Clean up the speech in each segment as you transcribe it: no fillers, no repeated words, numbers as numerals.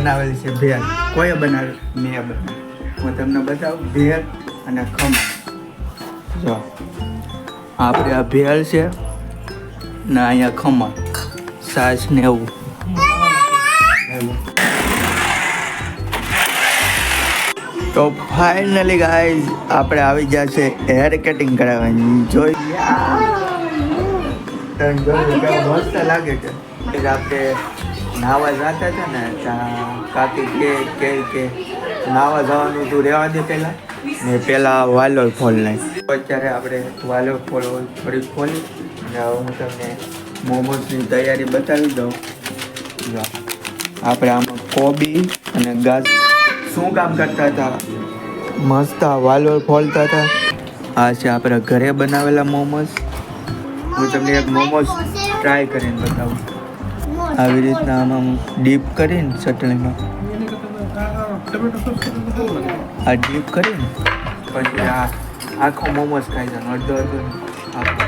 બનાવેલી છે ભેળ. કોઈએ બનાવી? મેં બનાવી. હું તમને બતાવું ભેળ અને ખમણ. જો આપણે આ ભેળ છે ને અહીંયા ખમણ, છાશ ને એવું. તો ફાઇનલી ગાઈઝ આપણે આવી ગયા છે હેર કટિંગ કરાવવાની. જોઈ મસ્ત લાગે છે. આપણે નાવા જતા હતા ને ત્યાં કાકી કે નાવા જવાનું તું રહેવા દે પહેલાં વાલોર ફોલ નહીં. અત્યારે આપણે વાલોર ફોલ થોડી ખોલી અને હવે હું તમને મોમોઝની તૈયારી બતાવી દઉં. જો આપણે આમાં કોબી અને ગાજ શું કામ કરતા હતા, મસ્ત વાલોર ફોલતા હતા. આ છે આપણે ઘરે બનાવેલા મોમોઝ. હું તમને એક મોમોઝ ટ્રાય કરીને બતાવું. આવી રીતના આમાં ડીપ કરીને ચટણીમાં આ ડીપ કરીને પછી આ આખો મોમોઝ ખાઈ જવાનું. અડધો આખો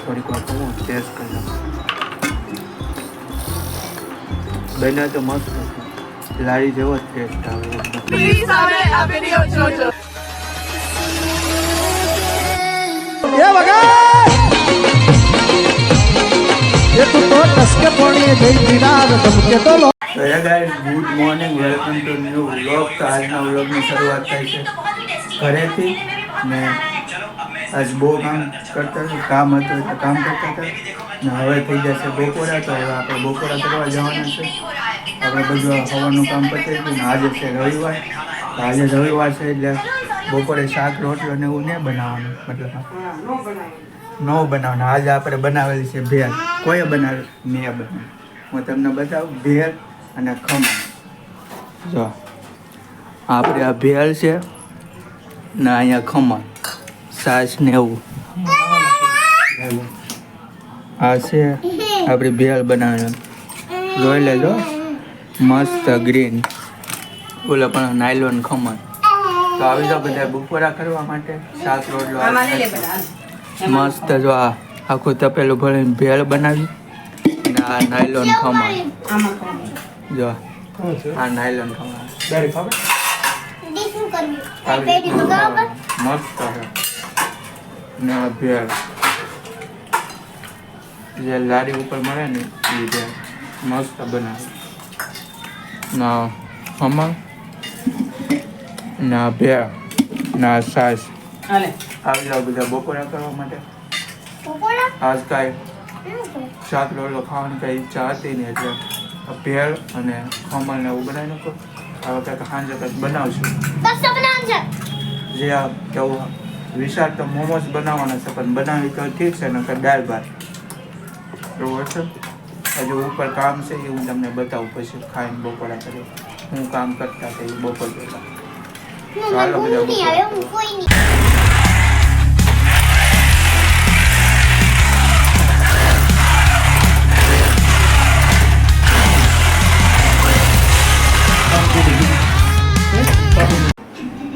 થોડીક વાર હું ટેસ્ટ કરી દઉં. બને તો મસ્ત લારી જેવો જ ટેસ્ટ આવે. Good morning, welcome to new vlog. તો આજના વ્લોગની શરૂઆત થાય છે ઘરેથી ને આજ બહુ કામ કરતા હતા, કામ હતું એટલે કામ કરતા હતા ને હવે થઈ જશે બપોરા. તો હવે આપણે બપોરા કરવા જવાના છે. આપણે બધું હવાનું કામ પતાવી ગયું ને આજે છે રવિવાર. તો આજે રવિવાર છે એટલે બપોરે શાક રોટલો ને એવું નહીં બનાવવાનું, મતલબ ન બનાવવાનું. આજે આપણે બનાવેલી છે ભેળ. કોઈએ બનાવી? મેં બનાવી. હું તમને બતાવું ભેળ અને ખમણ. જો આપણે આ ભેળ છે ને અહીંયા ખમણ, છાશ ને એવું. આ છે આપણી ભેળ બનાવવાની. જોઈ લેજો મસ્ત ગ્રીન. ઓલા પણ નાયલોન ખમણ. તો આવી જાઓ બધા બપોરા કરવા માટે. શાક રોટલો મસ્ત. જો આ આખું તપેલું ભરીને ભેળ બનાવી અને આ નાયલોન ખમણ. જો આ નાયલોન ખમણ મસ્ત ને આ ભેળ જે લારી ઉપર મળે ને એ ભેળ મસ્ત બનાવે. ના ખમણ ના ભેળ ના છાશ. આવી જાઓ બધા બપોરા કરવા માટે. આજ કાંઈ શાક રોટલો ખાવાની કાંઈ ઈચ્છા હતી ને એટલે ભેળ અને ખમણ ને એવું બનાવી નાખો. હવે કંઈક સાંજે કંઈક બનાવશું. જે આ કેવું વિશાળ તો મોમોસ બનાવવાના છે પણ બનાવી તો ઠીક છે ને કંઈક દાળ ભાત એવું હશે. હજુ ઉપર કામ છે એ હું તમને બતાવું પછી ખાઈને બપોરા કરી હું કામ કરતા હતા એ બપોર પહેલાં. ચાલો બધા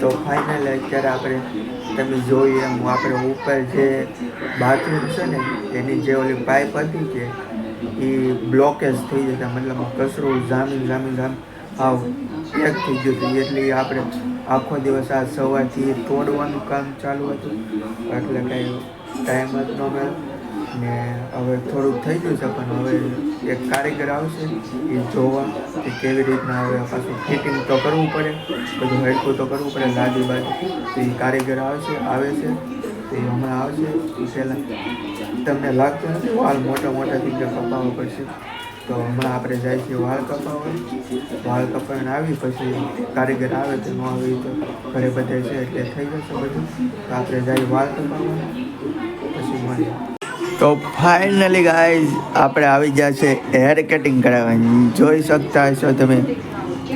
તો ફાઇનલ અત્યારે આપણે તમે જોઈએ એમ આપણે ઉપર જે બાથરૂમ છે ને એની જે ઓલી પાઇપ હતી કે એ બ્લોકેજ થઈ જતા, મતલબ કચરો જામી આવ એક થઈ ગયું હતું. એટલે આપણે આખો દિવસ આ સવારથી તોડવાનું કામ ચાલુ હતું એટલે કાંઈ ટાઈમ જ ન મળ્યો ને હવે થોડુંક થઈ ગયું છે. પણ હવે એક કારીગર આવશે એ જોવા કે કેવી રીતના હવે પાછું ફિટિંગ તો કરવું પડે, બધું હરખું તો કરવું પડે લાદી બાજુ. તો એ કારીગર આવે છે તો એ હમણાં આવશે. એ પહેલાં તમને લાગતું નથી વાળ મોટા થઈ ગયા કપાવવા પડશે. તો હમણાં આપણે જાય છીએ વાળ કપાવીને આવી પછી કારીગર આવે તો ન આવી તો ઘરે બધે છે એટલે થઈ જશે બધું. તો આપણે જઈએ વાળ કપાવવા પછી મળીએ. તો ફાઇનલી ગાઈઝ આપણે આવી ગયા છે હેર કટિંગ કરાવવાની. જોઈ શકતા હશો તમે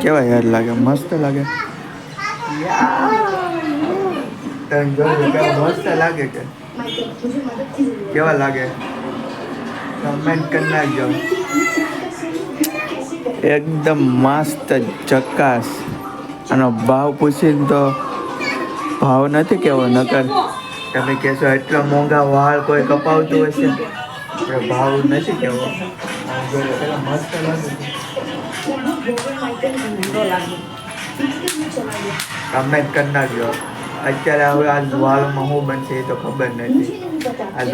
કેવા હેર લાગે, મસ્ત લાગે. મસ્ત લાગે કે કેવા લાગે કમેન્ટ કરી નાખજો. એકદમ મસ્ત ચકાસ. આનો ભાવ પૂછીને તો ભાવ નથી કેવો, નકર તમે કહેશો એટલા મોંઘા વાળ કોઈ કપાવતું હશે. ભાવ નથી કેવો. જોઈ લો પેલા મસ્ત લાગે છે. કમેન્ટ કરી નાખજો. અત્યારે હવે આ વાળમાં શું બનશે એ તો ખબર નથી. આ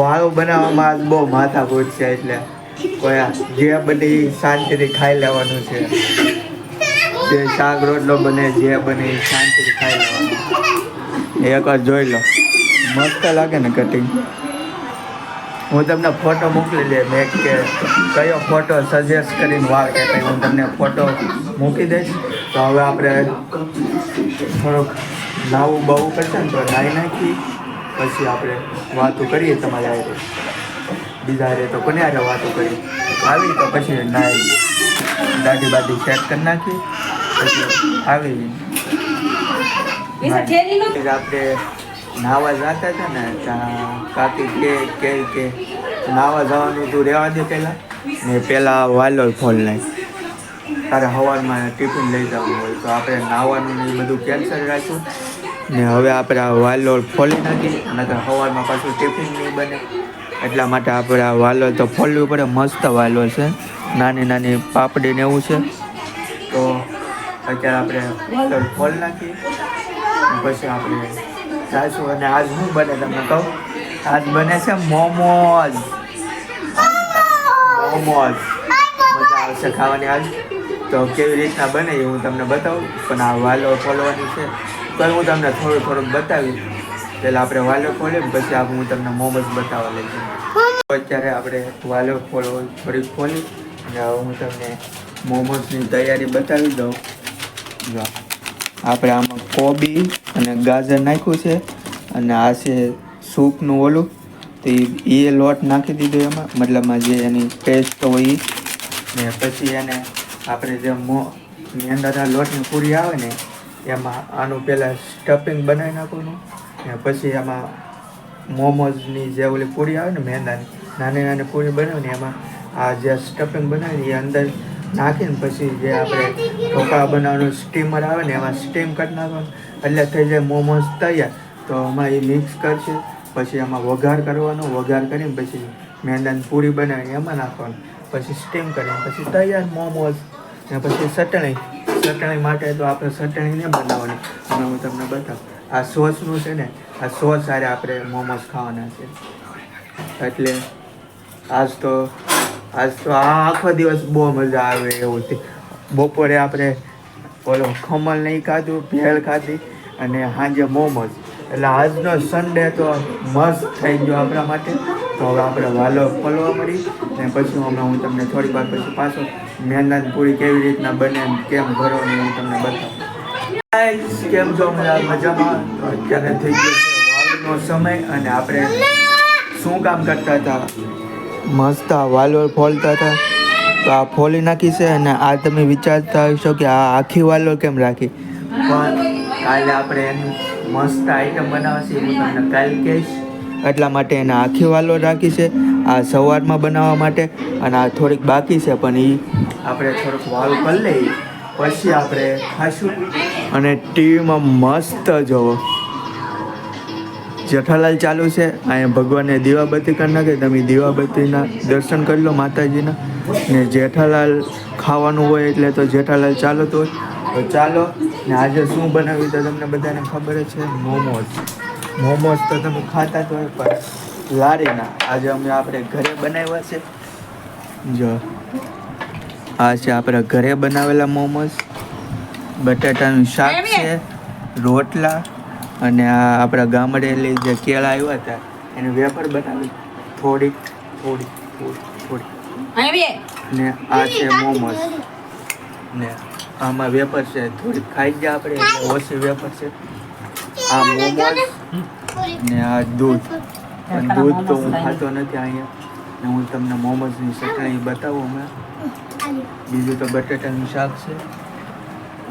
વાળું બનાવવામાં આજ બહુ માથાકૂટ છે. એટલે કોઈ જે બધી શાંતિથી ખાઈ લેવાનું છે. જે શાક રોટલો બને જે બને એ શાંતિથી ખાઈ લેવાનું. એકવાર જોઈ લો મસ્ત લાગે ને કટિંગ. હું તમને ફોટો મોકલી દે મેં કે કયો ફોટો સજેસ્ટ કરીને વાળ કહેતા હું તમને ફોટો મૂકી દઈશ. તો હવે આપણે થોડુંક નાવું બહુ કરશે ને તો નાહી નાખી પછી આપણે વાતો કરીએ તમારે હારે. બીજા હારે તો કોને હારે વાતો કરી આવી તો પછી નાહી દાઢી બાઢી સેટ કરી નાખી પછી આવી. આપણે નાહવા જતા હતા ને ત્યાં કાકી કે નાહવા જવાનું તું રહેવા દે પહેલાં વાલો ફોન લઈ તારે સવારમાં ટિફિન લઈ જવાનું હોય તો આપણે નાહવાનું ને એ બધું કેન્સલ રાખ્યું ને હવે આપણે આ વાલોળ ફોલી નાખી નકર સવારમાં પાછું ટિફિન નહીં બને એટલા માટે આપણે આ વાલોળ તો ફોલવું પડે. મસ્ત વાલોળ છે, નાની નાની પાપડી ને એવું છે. તો અત્યારે આપણે ફોલ નાખી પછી આપણે જાશું. અને આજ શું બને તમને કહું, આજ બને છે મોમોઝ. મજા આવશે ખાવાની આજ. તો કેવી રીતના બને એ હું તમને બતાવું. પણ આ વાલો ખોલવાની છે તો હું તમને થોડુંક બતાવીશ. પહેલાં આપણે વાલો ખોલીએ પછી હું તમને મોમોઝ બતાવવા લઈ જાઉં. અત્યારે આપણે વાલો થોડીક ખોલી અને હવે હું તમને મોમોઝની તૈયારી બતાવી દઉં. જો આપણે આમાં કોબી અને ગાજર નાખ્યું છે અને આ છે સૂપનું ઓલું તો એ લોટ નાખી દીધો એમાં, મતલબમાં જે એની પેસ્ટ હોય એ. ને પછી એને આપણે જે મેંદાના લોટની પૂરી આવે ને એમાં આનું પહેલાં સ્ટફિંગ બનાવી નાખવાનું ને પછી એમાં મોમોઝની જે ઓલી પૂરી આવે ને મેંદાની નાની નાની પૂરી બનાવીને એમાં આ જે સ્ટફિંગ બનાવીને એ અંદર નાખીને પછી જે આપણે ઢોકળા બનાવવાનું સ્ટીમર આવે ને એમાં સ્ટીમ કરી નાખવાનું એટલે થઈ જાય મોમોઝ તૈયાર. તો એમાં એ મિક્સ કરશે પછી એમાં વઘાર કરવાનો, વઘાર કરીને પછી મેંદાની પૂરી બનાવીને એમાં નાખવાનું પછી સ્ટીમ કરીને પછી તૈયાર મોમોઝ. ને પછી ચટણી માટે તો આપણે ચટણીને બનાવવાની અને હું તમને બતાવું. આ સોસનું છે ને આ સોસ સાથે આપણે મોમોઝ ખાવાના છે. એટલે આજ તો આ આખો દિવસ બહુ મજા આવે એવું છે. બપોરે આપણે ઓલો ખમણ નહીં ખાધું, ભેળ ખાધી અને સાંજે મોમોઝ. એટલે આજનો સન્ડે તો મસ્ત થઈ ગયો આપણા માટે. તો હવે આપણે વાલો ફોલવા મળી ને પછી હમણાં હું તમને થોડી વાર પછી પાછો મેંદાની પૂરી કેવી રીતના બને કેમ ભરવાની હું તમને બતાવું. કેમ છો મજામાં? અત્યારે થઈ ગયો છે વાલોનો સમય અને આપણે શું કામ કરતા હતા, મસ્ત આ વાલો ફોલતા હતા. તો આ ફોલી નાખી છે અને આ તમે વિચારતા હશો કે આ આખી વાલો કેમ રાખી, પણ કાલે આપણે એની મસ્ત આઈટમ બનાવશે હું તમને કાલે કહીશ. એટલા માટે એને આખી વાલો રાખી છે આ સવારમાં બનાવવા માટે અને આ થોડીક બાકી છે પણ એ આપણે થોડુંક વાળું કરી લઈએ પછી આપણે ખાશું. અને ટીવીમાં મસ્ત જોવો જેઠાલાલ ચાલુ છે. અહીંયા ભગવાનને દીવાબત્તી કરી નાખે, તમે દીવાબત્તીના દર્શન કરી લો માતાજીના. ને જેઠાલાલ ખાવાનું હોય એટલે તો જેઠાલાલ ચાલુ તો હોય. તો ચાલો ને આજે શું બનાવ્યું તો તમને બધાને ખબર છે, મોમોઝ તો તમે ખાતા જ હોય પણ લારીના આજે આપણે ઘરે બનાવ્યા છે. જો આ છે આપણે ઘરે બનાવેલા મોમોઝ, બટાટાનું શાક છે, રોટલા અને આ આપણા ગામડેલી જે કેળા આવ્યા હતા એને વેફર બનાવી થોડીક ને આ છે મોમોઝ ને આમાં વેફર છે થોડીક ખાઈ ગયા આપણે એટલે ઓછી વેફર છે. આ મોમોઝ ને આ દૂધ, પણ દૂધ તો હું ખાતો નથી અહીંયા ને હું તમને મોમોઝની ચટણી બતાવું હમણાં. બીજું તો બટાટાનું શાક છે,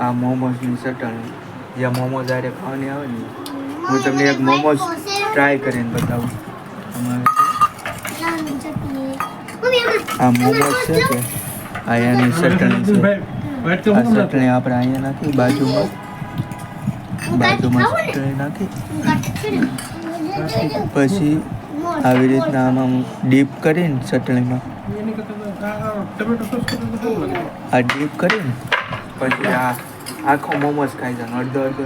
આ મોમોઝની ચટણી જે મોમોઝ આરે ખાવાની આવે ને હું તમને એક મોમોઝ ટ્રાય કરીને બતાવું. આ મોમોઝ છે કે આ એની ચટણી છે. આ ચટણી આપણે અહીંયા નાખી બાજુમાં ચટણી નાખી પછી આવી રીતના આમાં ડીપ કરીને ચટણીમાં આ ડીપ કરીને પછી આ આખો મોમોસ ખાઈ જવાનો અડધો અડધો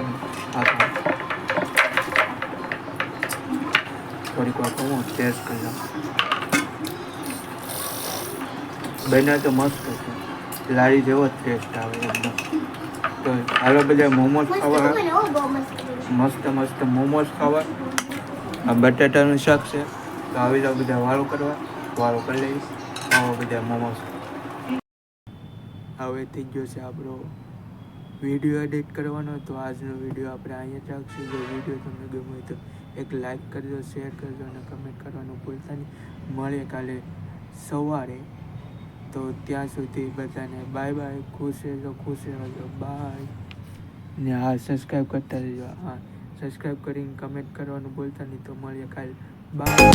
આખો થોડીક વાર હું ટેસ્ટ કરી લઉં. બને તો મસ્ત છે, લારી જેવો જ ટેસ્ટ આવે એકદમ. તો હાલો બધા મોમોસ ખાવા, મસ્ત મસ્ત મોમોસ ખાવા. આ બટાટાનું શાક છે, તો આવી જાવ બધા વાળો કરવા, વાળો કરી લઈશ. આવા બધા મોમોસ. હવે થઈ ગયો છે આપણો વિડીયો એડિટ કરવાનો. તો આજનો વિડીયો આપણે અહીંયા જ રાખશું. જો વિડીયો તમને ગમ્યો હોય તો એક લાઈક કરજો, શેર કરજો અને કમેન્ટ કરવાનું ભૂલતા નહીં. મળીએ કાલે સવારે. તો ત્યાં સુધી બધાને બાય બાય. ખુશ રહેજો, બાય. ને હા, સબસ્ક્રાઈબ કરતા રહેજો. હા, સબસ્ક્રાઈબ કરીને કમેન્ટ કરવાનું ભૂલતા નહીં. તો મળીએ કાલે, બાય.